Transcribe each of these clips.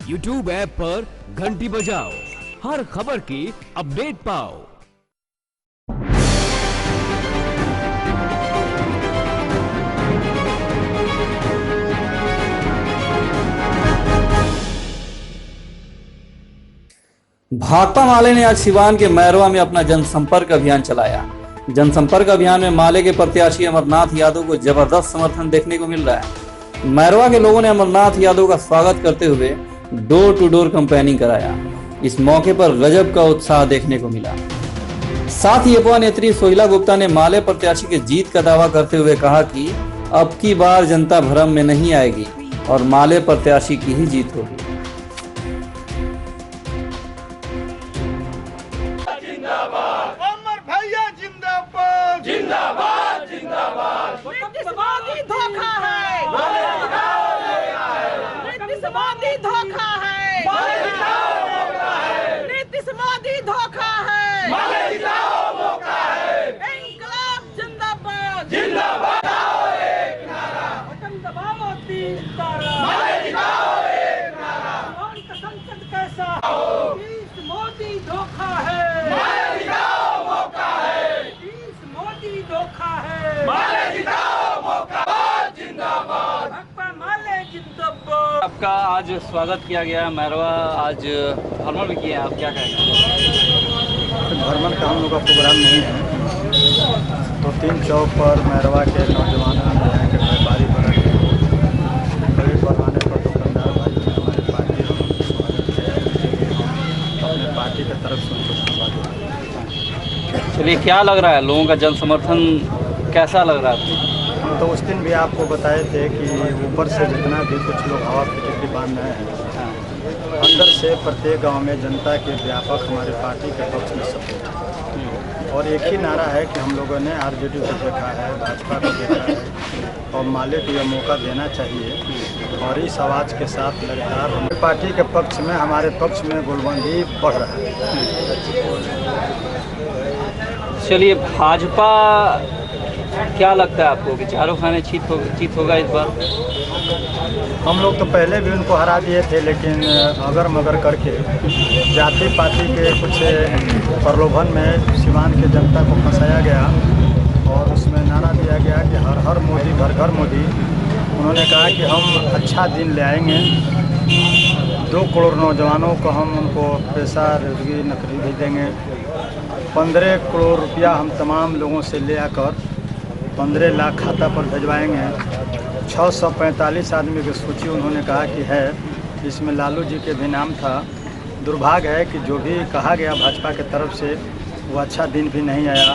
YouTube app पर घंटी बजाओ, हर खबर की अपडेट पाओ। भाकपा माले ने आज सिवान के मैरवा में अपना जनसंपर्क अभियान चलाया। जनसंपर्क अभियान में माले के प्रत्याशी अमरनाथ यादव को जबरदस्त समर्थन देखने को मिल रहा है। मैरवा के लोगों ने अमरनाथ यादव का स्वागत करते हुए डोर टू डोर कैंपेनिंग कराया। इस मौके पर गजब का उत्साह देखने को मिला। साथ ही अफवाह नेत्री सोहिला गुप्ता ने माले प्रत्याशी के जीत का दावा करते हुए कहा कि अब की बार जनता भ्रम में नहीं आएगी और माले प्रत्याशी की ही जीत होगी। जिंदाबाद जिंदाबाद नीतीशवादी धोखा है, नीतीशवादी धोखा है, नीतीशवादी धोखा है, इंकलाब जिंदाबाद जिंदाबाद बटन दबाओ तीन तारा का संकट कैसा मोदी धोखा है, धोखा है, माले जिताओ मौका जिंदाबाद, माले जिंदाबाद। आपका आज स्वागत किया गया मैरवा, आज भ्रमण भी किया, आप क्या कहेंगे? भ्रमण का हम लोग का प्रोग्राम नहीं है, तो 3 चौक पर मैरवा के नौजवानों ने यहाँ के व्यापारी बना के बड़े पैमाने पर दुकानदार भाई हमारे पार्टी अपने पार्टी की तरफ से उनको धन्यवाद। चलिए, क्या लग रहा है लोगों का जन समर्थन कैसा लग रहा है? हम तो उस दिन भी आपको बताए थे कि ऊपर से जितना भी कुछ लोग हवा की टिकटी बांध रहे हैं, अंदर से प्रत्येक गांव में जनता के व्यापक हमारे पार्टी के पक्ष में सपोर्ट है। और एक ही नारा है कि हम लोगों ने आरजेडी को देखा है, भाजपा को देखा है और माले को यह मौका देना चाहिए। और इस आवाज़ के साथ लगातार हमारे पार्टी के पक्ष में, हमारे पक्ष में गोलबंदी बढ़ रहा है। चलिए, भाजपा क्या लगता है आपको कि चारों खाने जीत होगा इस बार? हम लोग तो पहले भी उनको हरा दिए थे, लेकिन अगर मगर करके जाति पाति के कुछ प्रलोभन में सिवान के जनता को फंसाया गया और उसमें नारा दिया गया कि हर हर मोदी घर घर मोदी। उन्होंने कहा कि हम अच्छा दिन ले आएंगे, 2 करोड़ नौजवानों को हम उनको पैसा रोजगारी नौकरी भी देंगे, 15 करोड़ रुपया हम तमाम लोगों से ले आकर 15 लाख खाता पर भिजवाएंगे। 645 आदमी की सूची उन्होंने कहा कि है, इसमें लालू जी के भी नाम था। दुर्भाग्य है कि जो भी कहा गया भाजपा के तरफ से वो अच्छा दिन भी नहीं आया।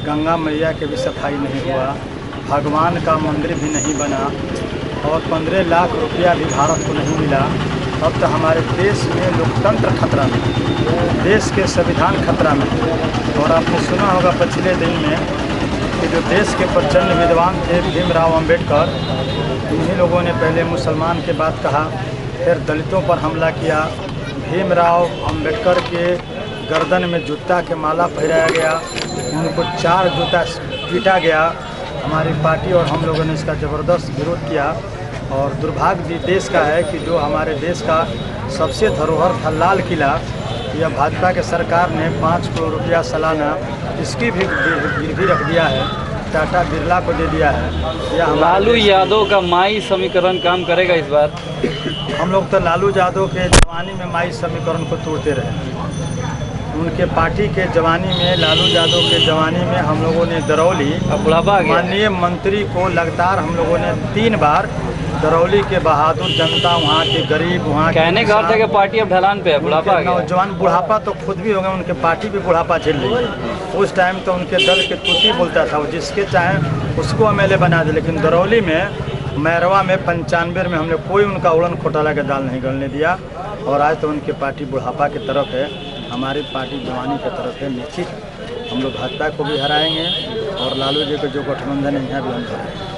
गंगा मैया के भी सफाई नहीं हुआ, भगवान का मंदिर भी नहीं बना और 15 लाख रुपया भी भारत को नहीं मिला। अब तो हमारे देश में लोकतंत्र खतरा में, देश के संविधान खतरा में। और आपने सुना होगा पिछले दिन में कि जो देश के प्रचंड विद्वान थे भीमराव अंबेडकर, इन्हीं लोगों ने पहले मुसलमान के बाद कहा, फिर दलितों पर हमला किया। भीमराव अंबेडकर के गर्दन में जूता के माला पहनाया गया, उनको 4 जूता पीटा गया। हमारी पार्टी और हम लोगों ने इसका ज़बरदस्त विरोध किया। और दुर्भाग्य भी देश का है कि जो हमारे देश का सबसे धरोहर था लाल किला, यह भाजपा के सरकार ने 5 करोड़ रुपया सालाना इसकी भी गिरवी रख दिया है, टाटा बिरला को दे दिया है। यह लालू यादव का माई समीकरण काम करेगा इस बार? हम लोग तो लालू यादव के जवानी में माई समीकरण को तोड़ते रहे। उनके पार्टी के जवानी में, लालू यादव के जवानी में हम लोगों ने दरौली माननीय मंत्री को लगातार हम लोगों ने 3 बार दरौली के बहादुर जनता, वहाँ के गरीब, वहाँ कहने का अर्थ है कि पार्टी अब ढलान पे है, बुढ़ापा आ गया। नौजवान बुढ़ापा तो खुद भी हो गए, उनके पार्टी भी बुढ़ापा झेल रही है। उस टाइम तो उनके दल के तूती बोलता था, वो जिसके चाहे उसको एमएलए बना दे। लेकिन दरौली में, मैरवा में 95 में हमने कोई उनका उड़न घोटाला का दाल नहीं गलने दिया। और आज तो उनकी पार्टी बुढ़ापा की तरफ है, हमारी पार्टी जवानी की तरफ है। निश्चित हम लोग भाजपा को भी हराएंगे और लालू जी का जो गठबंधन है यहाँ भी हम हराएंगे।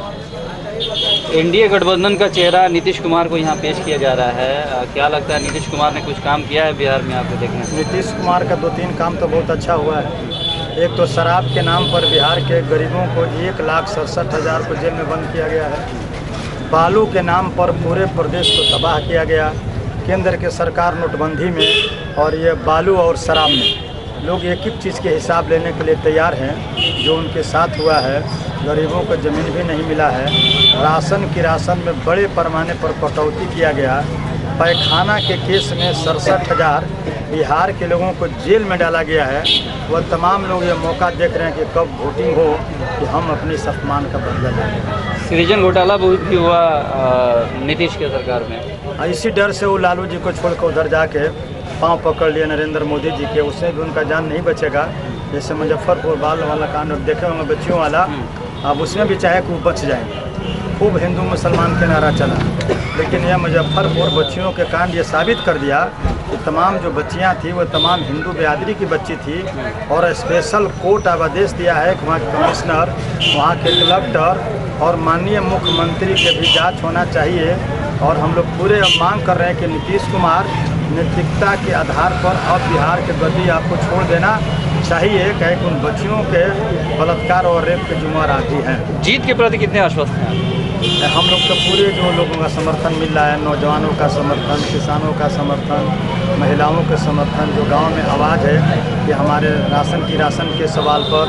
एनडीए गठबंधन का चेहरा नीतीश कुमार को यहाँ पेश किया जा रहा है, क्या लगता है नीतीश कुमार ने कुछ काम किया है बिहार में आपको देखने? नीतीश कुमार का 2-3 काम तो बहुत अच्छा हुआ है। एक तो शराब के नाम पर बिहार के गरीबों को 1,67,000 को जेल में बंद किया गया है। बालू के नाम पर पूरे प्रदेश को तबाह किया गया। केंद्र के सरकार नोटबंदी में और ये बालू और शराब में लोग एक एक चीज़ के हिसाब लेने के लिए तैयार हैं। जो उनके साथ हुआ है, गरीबों को ज़मीन भी नहीं मिला है, राशन किरासन में बड़े पैमाने पर कटौती किया गया, पैखाना के केस में 67,000 बिहार के लोगों को जेल में डाला गया है। वह तमाम लोग ये मौका देख रहे हैं कि कब वोटिंग हो कि हम अपनी अपमान का बदला लें। सृजन घोटाला बहुत भी हुआ नीतीश के सरकार में, इसी डर से वो लालू जी को छोड़कर उधर जाके पांव पकड़ लिए नरेंद्र मोदी जी के, उससे भी उनका जान नहीं बचेगा। जैसे मुजफ्फरपुर बाल वाला कांड देखे होंगे बच्चियों वाला, अब उसमें भी चाहे कि वो बच जाएंगे। खूब हिंदू मुसलमान के नारा चला, लेकिन यह मुजफ्फरपुर बच्चियों के कांड ये साबित कर दिया कि तमाम जो बच्चियां थी वो तमाम हिंदू बिरादरी की बच्ची थी। और स्पेशल कोर्ट अब आदेश दिया है कि वहाँ के कमिश्नर, वहाँ के कलेक्टर और माननीय मुख्यमंत्री के भी जांच होना चाहिए। और हम लोग पूरे अब मांग कर रहे हैं कि नीतीश कुमार नैतिकता के आधार पर अब बिहार के गद्दी आपको छोड़ देना चाहिए, कहीं उन बच्चियों के बलात्कार और रेप के जुम्मेदार आप भी हैं। जीत के प्रति कितने आश्वस्त हैं? हम लोग तो पूरे जो लोगों का समर्थन मिल रहा है, नौजवानों का समर्थन, किसानों का समर्थन, महिलाओं का समर्थन, जो गांव में आवाज़ है कि हमारे राशन के सवाल पर,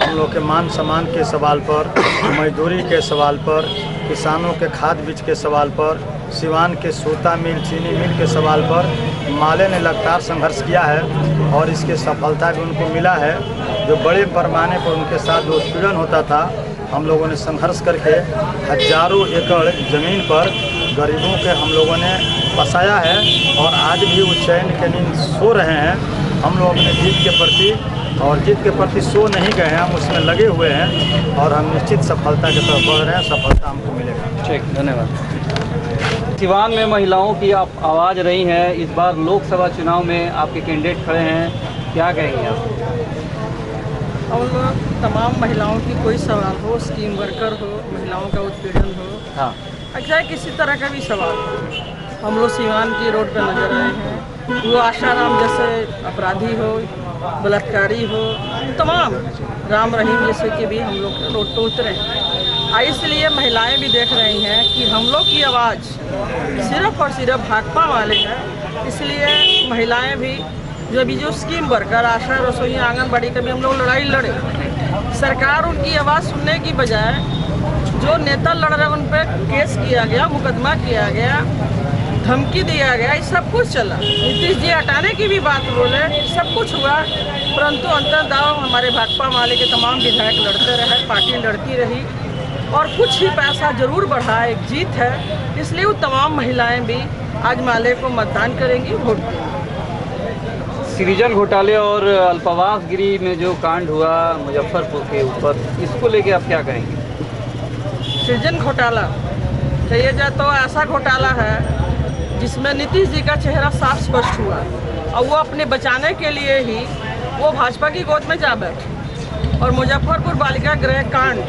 हम लोग के मान सम्मान के सवाल पर, मजदूरी के सवाल पर, किसानों के खाद बीज के सवाल पर, सिवान के सूता मिल, चीनी मिल के सवाल पर माले ने लगातार संघर्ष किया है और इसके सफलता भी उनको मिला है। जो बड़े पैमाने पर उनके साथ जो उत्पीड़न होता था, हम लोगों ने संघर्ष करके हजारों एकड़ ज़मीन पर गरीबों के हम लोगों ने बसाया है और आज भी वो चैन के नींद सो रहे हैं। हम लोग अपने जीत के प्रति सो नहीं गए हैं, हम उसमें लगे हुए हैं और हम निश्चित सफलता की तरफ बढ़ रहे हैं। सफलता हमको मिलेगा। ठीक, धन्यवाद। सिवान में महिलाओं की आप आवाज़ रही हैं, इस बार लोकसभा चुनाव में आपके कैंडिडेट खड़े हैं, क्या कहेंगे आप? और तमाम महिलाओं की कोई सवाल हो, स्कीम वर्कर हो, महिलाओं का उत्पीड़न हो, हाँ, अच्छा किसी तरह का भी सवाल हो, हम लोग सिवान की रोड पर नजर आए हैं। वो आशाराम जैसे अपराधी हो, बलात्कारी हो, तमाम राम रहीम जैसे कि भी हम लोग रोड पर उतरे हैं। इसलिए महिलाएं भी देख रही हैं कि हम लोग की आवाज़ सिर्फ और सिर्फ भाकपा वाले हैं। इसलिए महिलाएं भी जो स्कीम वर्कर, आशा, रसोई, आंगनबाड़ी का भी हम लोग लड़ाई लड़े। सरकार उनकी आवाज़ सुनने की बजाय जो नेता लड़ रहे उन पर केस किया गया, मुकदमा किया गया, धमकी दिया गया, ये सब कुछ चला। नीतीश जी हटाने की भी बात बोले, सब कुछ हुआ, परंतु अंतर्दाव हमारे भाकपा माले के तमाम विधायक लड़ते रहे, पार्टी लड़ती रही और कुछ ही पैसा जरूर बढ़ा, एक जीत है। इसलिए वो तमाम महिलाएं भी आज माले को मतदान करेंगी, वोट देंगी। सृजन घोटाले और अल्पवास गिरी में जो कांड हुआ मुजफ्फरपुर के ऊपर, इसको लेके आप क्या कहेंगे? सृजन घोटाला कहिए जाए तो ऐसा घोटाला है जिसमें नीतीश जी का चेहरा साफ स्पष्ट हुआ और वो अपने बचाने के लिए ही वो भाजपा की गोद में जा बैठे। और मुजफ्फरपुर बालिका गृह कांड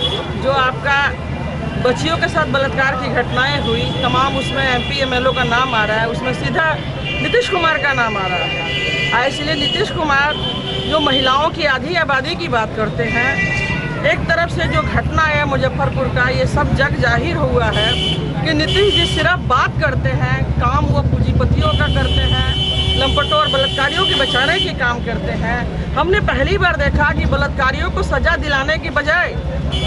जो आपका बच्चियों के साथ बलात्कार की घटनाएं हुई, तमाम उसमें MP MLO का नाम आ रहा है, उसमें सीधा नीतीश कुमार का नाम आ रहा है। इसलिए नीतीश कुमार जो महिलाओं की आधी आबादी की बात करते हैं, एक तरफ से जो घटना है मुजफ्फरपुर का, ये सब जग जाहिर हुआ है कि नीतीश जी सिर्फ बात करते हैं, काम वो पूंजीपतियों का करते हैं, लंपटों और बलात्कारियों के बचाने के काम करते हैं। हमने पहली बार देखा कि बलात्कारियों को सजा दिलाने की बजाय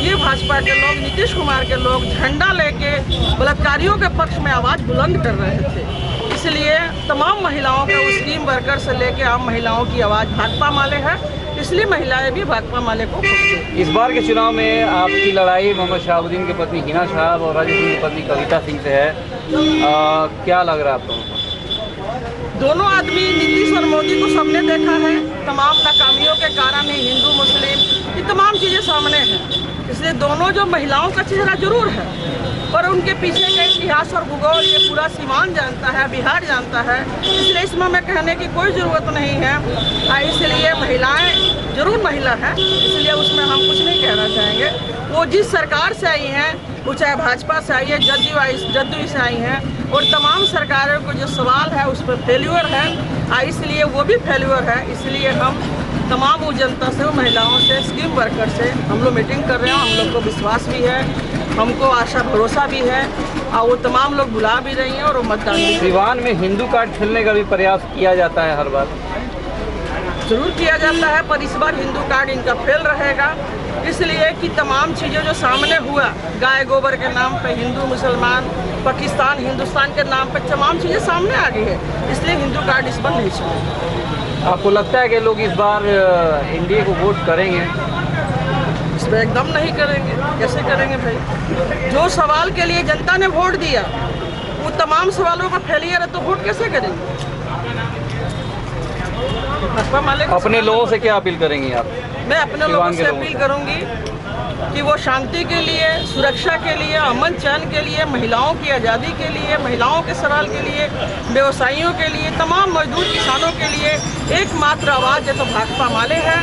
ये भाजपा के लोग, नीतीश कुमार के लोग झंडा लेके बलात्कारियों के पक्ष में आवाज़ बुलंद कर रहे थे। इसलिए तमाम महिलाओं के, उस स्कीम वर्कर से लेके आम महिलाओं की आवाज़ भाकपा माले है, इसलिए महिलाएं भी भाकपा माले को। इस बार के चुनाव में आपकी लड़ाई मोहम्मद शहाबुद्दीन की पत्नी हिना साहब और राजू सिंह की पत्नी कविता सिंह से है, क्या लग रहा है आपको? दोनों आदमी, नीतीश और मोदी को सबने देखा है, तमाम नाकामियों के कारण ही हिंदू मुस्लिम ये तमाम चीज़ें सामने हैं। इसलिए दोनों जो महिलाओं का चेहरा जरूर है, पर उनके पीछे का इतिहास और भूगोल ये पूरा सीमान जानता है, बिहार जानता है। इसलिए इसमें मैं कहने की कोई ज़रूरत नहीं है। इसलिए महिलाएं जरूर महिला हैं, इसलिए उसमें हम कुछ नहीं कहना चाहेंगे। वो जिस सरकार से आई हैं, वो चाहे भाजपा से आई है, जदयू से आई हैं, और तमाम सरकारों को जो सवाल है उस पर फेल्यूर है, इसलिए वो भी फेल्यूर है। इसलिए हम तमाम वो जनता से, वो महिलाओं से, स्कीम वर्कर से हम लोग मीटिंग कर रहे हैं। हम लोग को विश्वास भी है हमको आशा भरोसा भी है और वो तमाम लोग बुला भी रही हैं और वो मतदान भी सिवान में हिंदू कार्ड खेलने का भी प्रयास किया जाता है हर बार। जरूर किया जाता है, पर इस बार हिंदू कार्ड इनका फेल रहेगा, इसलिए कि तमाम चीज़ें जो सामने हुआ, गाय गोबर के नाम पे हिंदू मुसलमान, पाकिस्तान हिंदुस्तान के नाम पे तमाम चीज़ें सामने आ गई है, इसलिए हिंदू कार्ड इस बार नहीं चलेगा। आपको लगता है कि लोग इस बार एनडीए को वोट करेंगे? इस पर एकदम नहीं करेंगे। कैसे करेंगे भाई? जो सवाल के लिए जनता ने वोट दिया वो तमाम सवालों का फेलियर है, तो वोट कैसे करेंगे? अपने लोगों से क्या अपील करेंगी आप? मैं अपने लोगों से अपील करूंगी कि वो शांति के लिए, सुरक्षा के लिए, अमन चैन के लिए, महिलाओं की आज़ादी के लिए, महिलाओं के सवाल के लिए, व्यवसायियों के लिए, तमाम मजदूर किसानों के लिए एकमात्र आवाज़ है तो भाकपा माले है।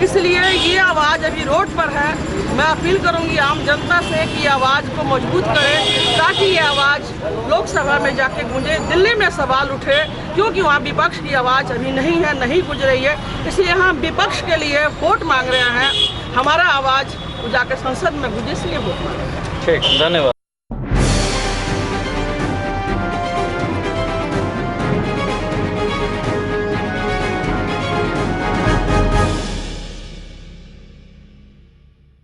इसलिए ये आवाज़ अभी रोड पर है। मैं अपील करूंगी आम जनता से कि आवाज़ को मजबूत करें ताकि ये आवाज़ लोकसभा में जाके गूंजे, दिल्ली में सवाल उठे, क्योंकि वहाँ विपक्ष की आवाज़ अभी नहीं है, नहीं गूंज रही है। इसलिए हम विपक्ष के लिए वोट मांग रहे हैं, हमारा आवाज़ जाकर संसद में गूंजे, इसलिए वोट मांग रहे हैं। ठीक, धन्यवाद।